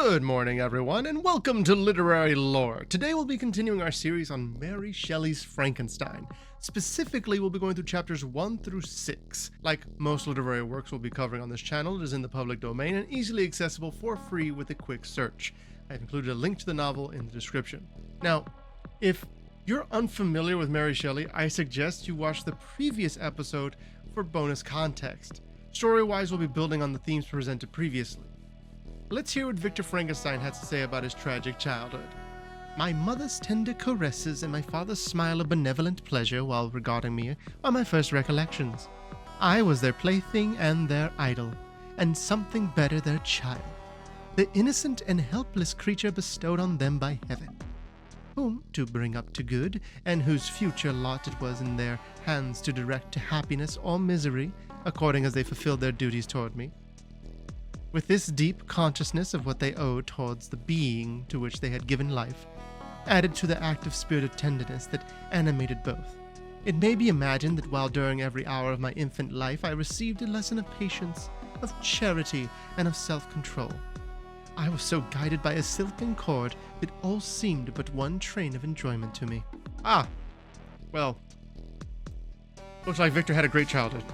Good morning, everyone, and welcome to Literary Lore. Today we'll be continuing our series on Mary Shelley's Frankenstein. Specifically, we'll be going through chapters 1 through 6. Like most literary works we'll be covering on this channel, it is in the public domain and easily accessible for free with a quick search. I've included a link to the novel in the description. Now, if you're unfamiliar with Mary Shelley, I suggest you watch the previous episode for bonus context. Story-wise, we'll be building on the themes presented previously. Let's hear what Victor Frankenstein had to say about his tragic childhood. My mother's tender caresses and my father's smile of benevolent pleasure while regarding me are my first recollections. I was their plaything and their idol, and something better their child, the innocent and helpless creature bestowed on them by heaven, whom to bring up to good, and whose future lot it was in their hands to direct to happiness or misery, according as they fulfilled their duties toward me. With this deep consciousness of what they owed towards the being to which they had given life, added to the active spirit of tenderness that animated both, it may be imagined that while during every hour of my infant life I received a lesson of patience, of charity, and of self-control, I was so guided by a silken cord that all seemed but one train of enjoyment to me. Well, looks like Victor had a great childhood.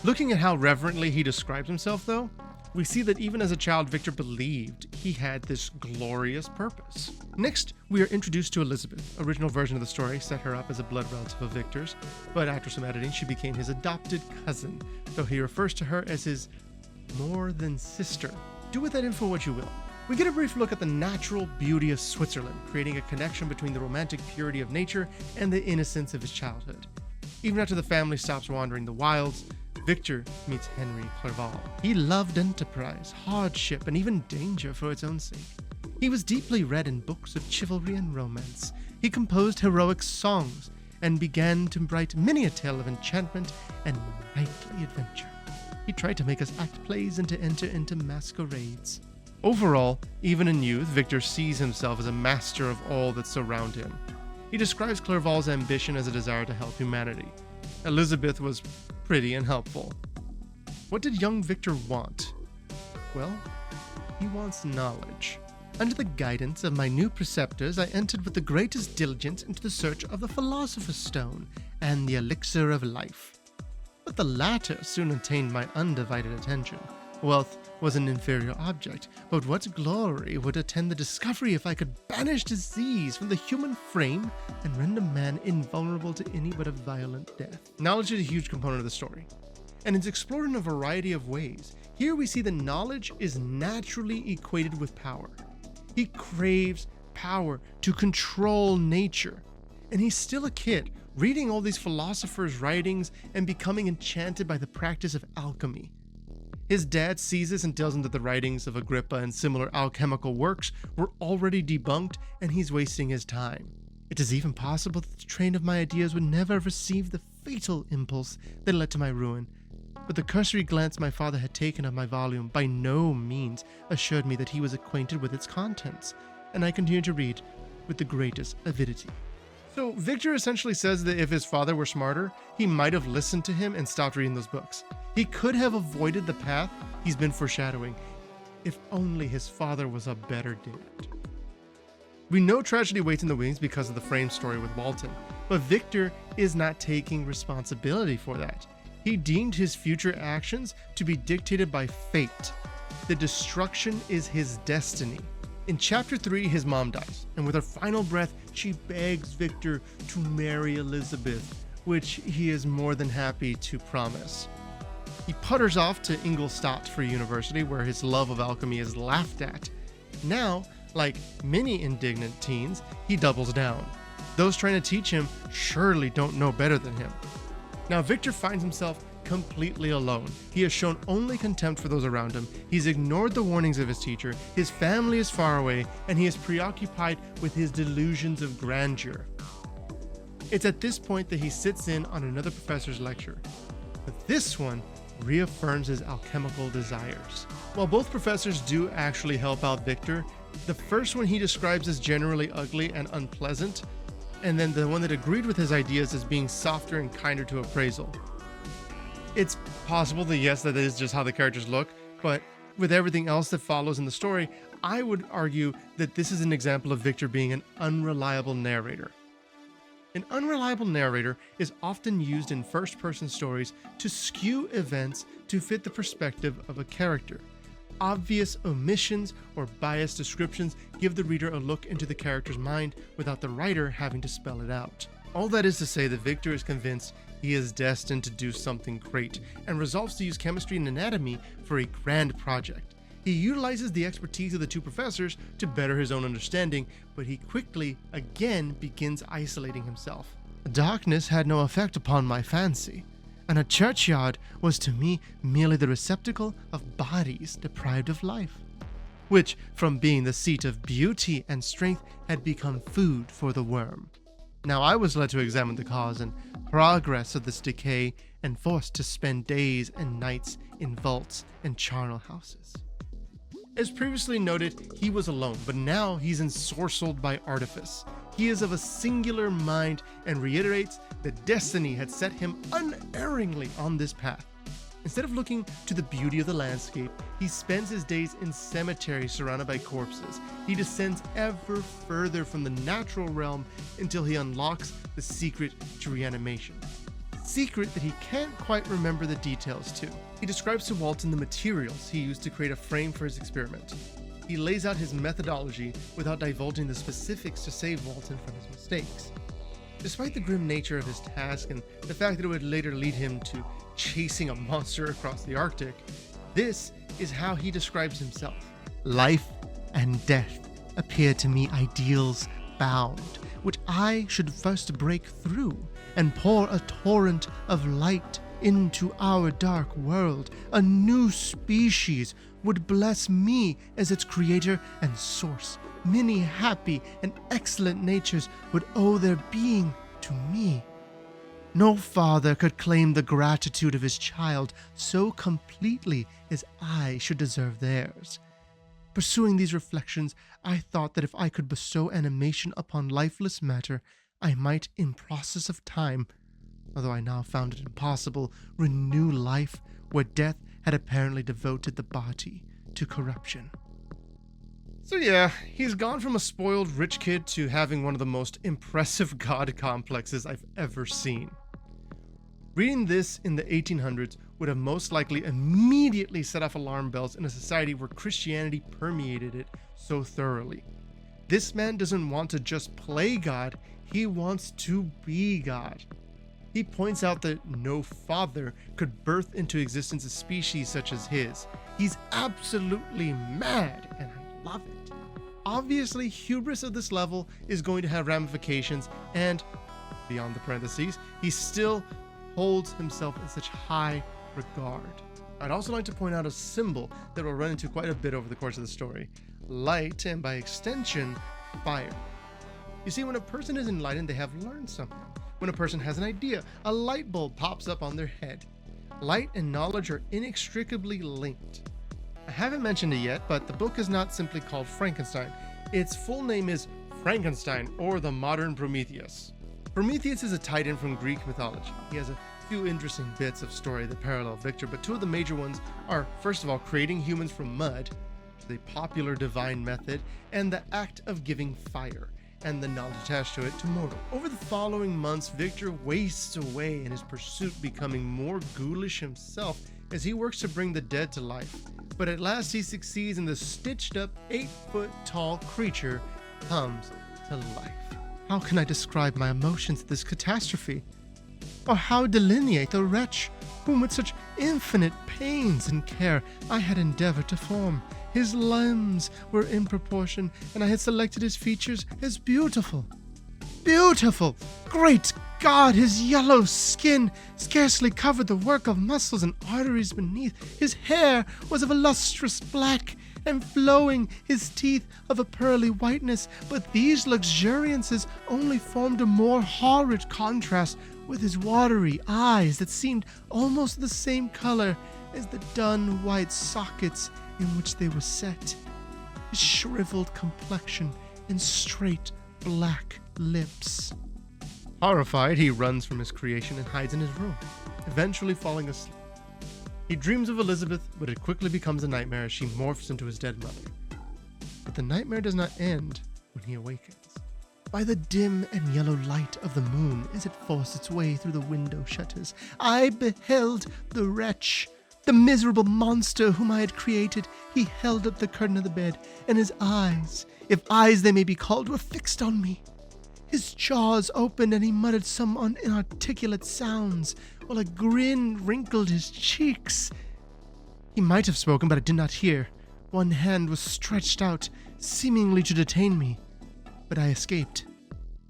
Looking at how reverently he describes himself, though, we see that even as a child, Victor believed he had this glorious purpose. Next, we are introduced to Elizabeth. Original version of the story set her up as a blood relative of Victor's, but after some editing, she became his adopted cousin, though he refers to her as his more than sister. Do with that info what you will. We get a brief look at the natural beauty of Switzerland, creating a connection between the romantic purity of nature and the innocence of his childhood. Even after the family stops wandering the wilds, Victor meets Henry Clerval. He loved enterprise, hardship, and even danger for its own sake. He was deeply read in books of chivalry and romance. He composed heroic songs and began to write many a tale of enchantment and knightly adventure. He tried to make us act plays and to enter into masquerades. Overall, even in youth, Victor sees himself as a master of all that surround him. He describes Clerval's ambition as a desire to help humanity. Elizabeth was pretty and helpful. What did young Victor want? Well, he wants knowledge. Under the guidance of my new preceptors, I entered with the greatest diligence into the search of the Philosopher's Stone and the Elixir of Life. But the latter soon attained my undivided attention. Wealth was an inferior object, but what glory would attend the discovery if I could banish disease from the human frame and render man invulnerable to any but a violent death? Knowledge is a huge component of the story, and it's explored in a variety of ways. Here we see that knowledge is naturally equated with power. He craves power to control nature, and he's still a kid, reading all these philosophers' writings and becoming enchanted by the practice of alchemy. His dad sees this and tells him that the writings of Agrippa and similar alchemical works were already debunked and he's wasting his time. It is even possible that the train of my ideas would never have received the fatal impulse that led to my ruin. But the cursory glance my father had taken of my volume by no means assured me that he was acquainted with its contents, and I continued to read with the greatest avidity. So Victor essentially says that if his father were smarter, he might have listened to him and stopped reading those books. He could have avoided the path he's been foreshadowing, if only his father was a better dad. We know tragedy waits in the wings because of the frame story with Walton, but Victor is not taking responsibility for that. He deemed his future actions to be dictated by fate. The destruction is his destiny. In chapter 3, his mom dies, and with her final breath, she begs Victor to marry Elizabeth, which he is more than happy to promise. He putters off to Ingolstadt for university, where his love of alchemy is laughed at. Now, like many indignant teens, he doubles down. Those trying to teach him surely don't know better than him. Now, Victor finds himself completely alone. He has shown only contempt for those around him. He's ignored the warnings of his teacher. His family is far away, and he is preoccupied with his delusions of grandeur. It's at this point that he sits in on another professor's lecture, but this one reaffirms his alchemical desires. While both professors do actually help out Victor, the first one he describes as generally ugly and unpleasant, and then the one that agreed with his ideas as being softer and kinder to appraisal. It's possible that yes, that is just how the characters look, but with everything else that follows in the story, I would argue that this is an example of Victor being an unreliable narrator. An unreliable narrator is often used in first-person stories to skew events to fit the perspective of a character. Obvious omissions or biased descriptions give the reader a look into the character's mind without the writer having to spell it out. All that is to say that Victor is convinced he is destined to do something great and resolves to use chemistry and anatomy for a grand project. He utilizes the expertise of the two professors to better his own understanding, but he quickly, again, begins isolating himself. Darkness had no effect upon my fancy, and a churchyard was to me merely the receptacle of bodies deprived of life, which, from being the seat of beauty and strength, had become food for the worm. Now I was led to examine the cause and progress of this decay and forced to spend days and nights in vaults and charnel houses. As previously noted, he was alone, but now he's ensorcelled by artifice. He is of a singular mind and reiterates that destiny had set him unerringly on this path. Instead of looking to the beauty of the landscape, he spends his days in cemeteries surrounded by corpses. He descends ever further from the natural realm until he unlocks the secret to reanimation. Secret that he can't quite remember the details to. He describes to Walton the materials he used to create a frame for his experiment. He lays out his methodology without divulging the specifics to save Walton from his mistakes. Despite the grim nature of his task and the fact that it would later lead him to chasing a monster across the Arctic, this is how he describes himself. Life and death appear to me ideals bound, which I should first break through and pour a torrent of light into our dark world. A new species would bless me as its creator and source. Many happy and excellent natures would owe their being to me. No father could claim the gratitude of his child so completely as I should deserve theirs. Pursuing these reflections, I thought that if I could bestow animation upon lifeless matter, I might, in process of time, although I now found it impossible, renew life where death had apparently devoted the body to corruption. So yeah, he's gone from a spoiled rich kid to having one of the most impressive god complexes I've ever seen. Reading this in the 1800s would have most likely immediately set off alarm bells in a society where Christianity permeated it so thoroughly. This man doesn't want to just play God, he wants to be God. He points out that no father could birth into existence a species such as his. He's absolutely mad, and I love it. Obviously, hubris of this level is going to have ramifications, and, beyond the parentheses, he still holds himself in such high regard. I'd also like to point out a symbol that we'll run into quite a bit over the course of the story. Light, and by extension, fire. You see, when a person is enlightened, they have learned something. When a person has an idea, a light bulb pops up on their head. Light and knowledge are inextricably linked. I haven't mentioned it yet, but the book is not simply called Frankenstein. Its full name is Frankenstein, or the Modern Prometheus. Prometheus is a titan from Greek mythology. He has a few interesting bits of story that parallel Victor, but two of the major ones are, first of all, creating humans from mud, the popular divine method, and the act of giving fire, and the knowledge attached to it, to mortal. Over the following months, Victor wastes away in his pursuit, becoming more ghoulish himself as he works to bring the dead to life. But at last he succeeds, and the stitched-up 8-foot-tall creature comes to life. How can I describe my emotions at this catastrophe? Or how delineate the wretch whom with such infinite pains and care I had endeavored to form? His limbs were in proportion, and I had selected his features as beautiful. Beautiful! Great God, his yellow skin scarcely covered the work of muscles and arteries beneath. His hair was of a lustrous black and flowing, his teeth of a pearly whiteness, but these luxuriances only formed a more horrid contrast with his watery eyes that seemed almost the same color as the dun white sockets in which they were set, his shriveled complexion and straight black lips. Horrified, he runs from his creation and hides in his room, eventually falling asleep. He dreams of Elizabeth, but it quickly becomes a nightmare as she morphs into his dead mother. But the nightmare does not end when he awakens. By the dim and yellow light of the moon, as it forced its way through the window shutters, I beheld the wretch, the miserable monster whom I had created. He held up the curtain of the bed, and his eyes, if eyes they may be called, were fixed on me. His jaws opened, and he muttered some inarticulate sounds, while a grin wrinkled his cheeks. He might have spoken, but I did not hear. One hand was stretched out, seemingly to detain me, but I escaped.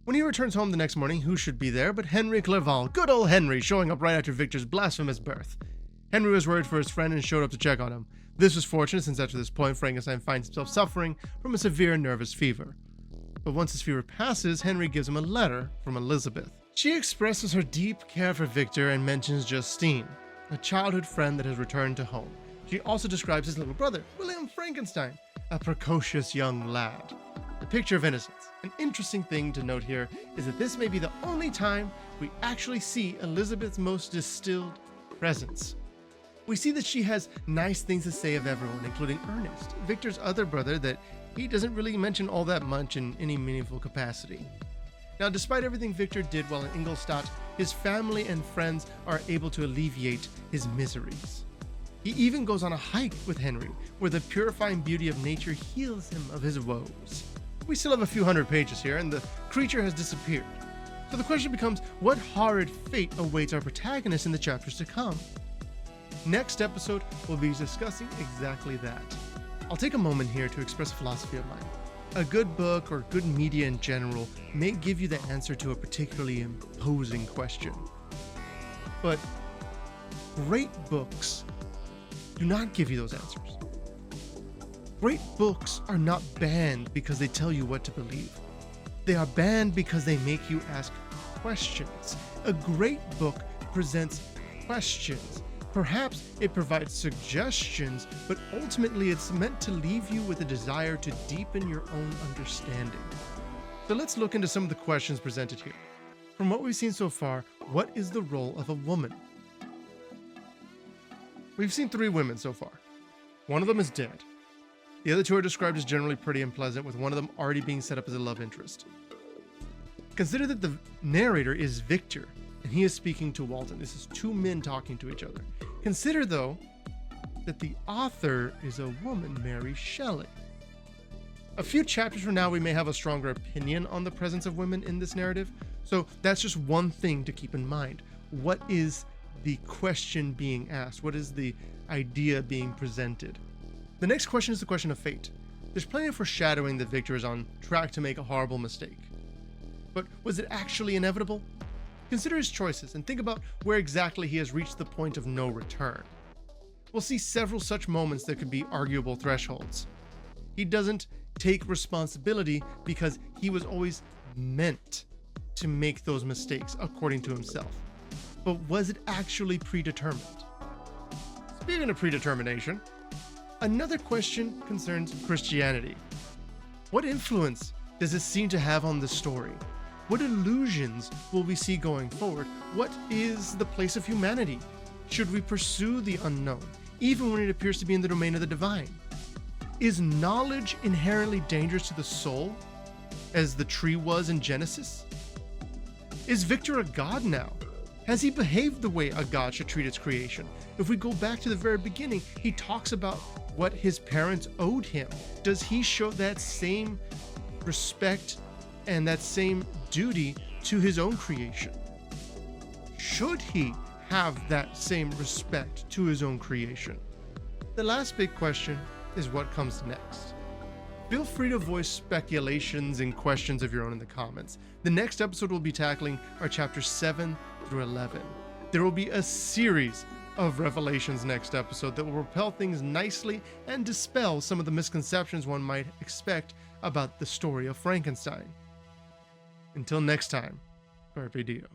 When he returns home the next morning, who should be there but Henry Clerval, good old Henry, showing up right after Victor's blasphemous birth. Henry was worried for his friend and showed up to check on him. This was fortunate since after this point, Frankenstein finds himself suffering from a severe nervous fever. But once his fever passes, Henry gives him a letter from Elizabeth. She expresses her deep care for Victor and mentions Justine, a childhood friend that has returned to home. She also describes his little brother, William Frankenstein, a precocious young lad. The picture of innocence. An interesting thing to note here is that this may be the only time we actually see Elizabeth's most distilled presence. We see that she has nice things to say of everyone, including Ernest, Victor's other brother that he doesn't really mention all that much in any meaningful capacity. Now, despite everything Victor did while in Ingolstadt, his family and friends are able to alleviate his miseries. He even goes on a hike with Henry, where the purifying beauty of nature heals him of his woes. We still have a few hundred pages here, and the creature has disappeared. So the question becomes, what horrid fate awaits our protagonist in the chapters to come? Next episode, we'll be discussing exactly that. I'll take a moment here to express a philosophy of mine. A good book or good media in general may give you the answer to a particularly imposing question. But great books do not give you those answers. Great books are not banned because they tell you what to believe. They are banned because they make you ask questions. A great book presents questions. Perhaps it provides suggestions, but ultimately it's meant to leave you with a desire to deepen your own understanding. So let's look into some of the questions presented here. From what we've seen so far, what is the role of a woman? We've seen 3 women so far. One of them is dead. The other 2 are described as generally pretty and pleasant, with one of them already being set up as a love interest. Consider that the narrator is Victor, and he is speaking to Walton. This is 2 men talking to each other. Consider, though, that the author is a woman, Mary Shelley. A few chapters from now, we may have a stronger opinion on the presence of women in this narrative, so that's just one thing to keep in mind. What is the question being asked? What is the idea being presented? The next question is the question of fate. There's plenty of foreshadowing that Victor is on track to make a horrible mistake. But was it actually inevitable? Consider his choices and think about where exactly he has reached the point of no return. We'll see several such moments that could be arguable thresholds. He doesn't take responsibility because he was always meant to make those mistakes according to himself. But was it actually predetermined? Speaking of predetermination, another question concerns Christianity. What influence does it seem to have on the story? What illusions will we see going forward? What is the place of humanity? Should we pursue the unknown, even when it appears to be in the domain of the divine? Is knowledge inherently dangerous to the soul, as the tree was in Genesis? Is Victor a god now? Has he behaved the way a god should treat its creation? If we go back to the very beginning, he talks about what his parents owed him. Does he show that same respect and that same duty to his own creation? Should he have that same respect to his own creation? The last big question is what comes next. Feel free to voice speculations and questions of your own in the comments. The next episode will be tackling our chapters 7 through 11. There will be a series of revelations next episode that will propel things nicely and dispel some of the misconceptions one might expect about the story of Frankenstein. Until next time, Carpe Diem.